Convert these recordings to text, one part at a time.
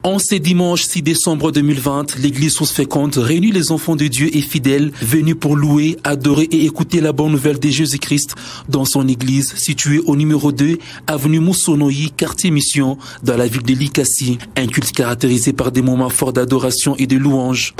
En ce dimanche 6 décembre 2020, l'église Source Féconde réunit les enfants de Dieu et fidèles venus pour louer, adorer et écouter la bonne nouvelle de Jésus-Christ dans son église située au numéro 2, avenue Moussonoï, quartier Mission, dans la ville de Likassi. Un culte caractérisé par des moments forts d'adoration et de louange.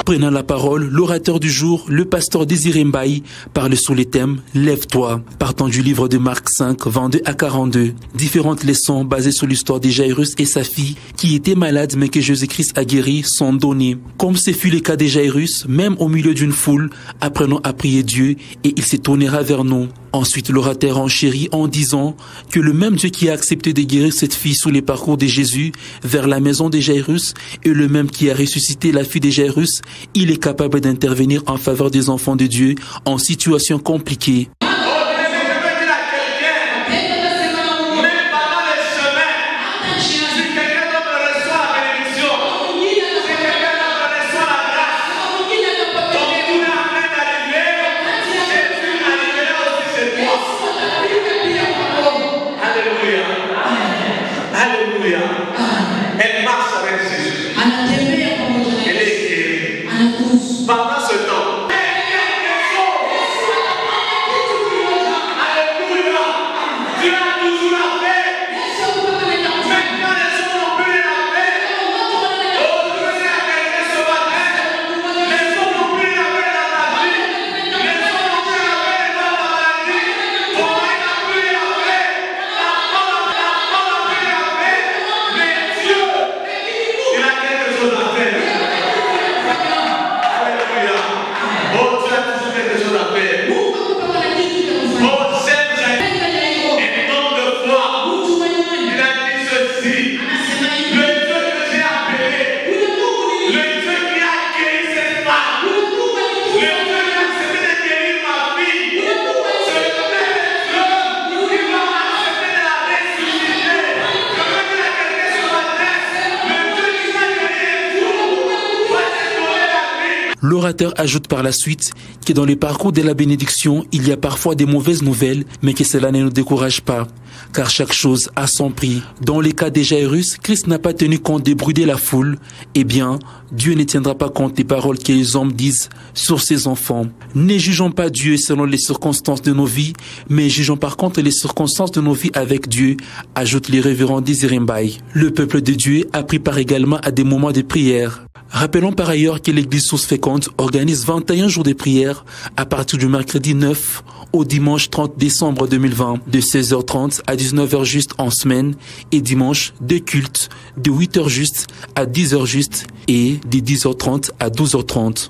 Prenant la parole, l'orateur du jour, le pasteur Désiré Mbaye, parle sous les thèmes « Lève-toi », partant du livre de Marc 5, 22 à 42. Différentes leçons basées sur l'histoire de Jairus et sa fille, qui était malade mais que Jésus-Christ a guéri, sont données. Comme ce fut le cas de Jairus, même au milieu d'une foule, apprenons à prier Dieu et il se tournera vers nous. Ensuite, l'orateur enchérit en disant que le même Dieu qui a accepté de guérir cette fille sous les parcours de Jésus vers la maison de Jairus est le même qui a ressuscité la fille de Jairus. Il est capable d'intervenir en faveur des enfants de Dieu en situation compliquée. Elle marche avec Jésus. Elle est guérie. Pendant ce temps, alléluia, Dieu a toujours la paix. Maintenant, les gens n'ont plus la paix. Oh, je veux dire à quelqu'un ce matin, les gens n'ont plus la paix dans ta vie. Les gens n'ont plus la paix dans ta maladie. Ton mari n'a plus la paix. Ta femme n'a plus la paix. Mais Dieu, il a quelque chose à faire. Alléluia. Oh, Dieu a toujours quelque chose à faire. Oh, j'aime Jairus. Et nombre de fois, il a dit ceci. Le Dieu que j'ai appelé, le Dieu qui a guéri cette femme, le Dieu qui a accepté de guérir ma fille, ce même Dieu qui va accepter de la ressusciter. Je veux dire à quelqu'un ce matin, le Dieu qui a guéri vous va te donner la vie. L'orateur ajoute par la suite que dans le parcours de la bénédiction, il y a parfois des mauvaises nouvelles, mais que cela ne nous décourage pas, car chaque chose a son prix. Dans le cas de Jairus, Christ n'a pas tenu compte de bruder la foule. Eh bien, Dieu ne tiendra pas compte des paroles que les hommes disent sur ses enfants. Ne jugeons pas Dieu selon les circonstances de nos vies, mais jugeons par contre les circonstances de nos vies avec Dieu, ajoute le révérend Désiré Mbaye. Le peuple de Dieu a pris part également à des moments de prière. Rappelons par ailleurs que l'église Source Féconde organise 21 jours de prière à partir du mercredi 9 au dimanche 30 décembre 2020, de 16h30 à 19h juste en semaine, et dimanche de culte de 8h juste à 10h juste et de 10h30 à 12h30.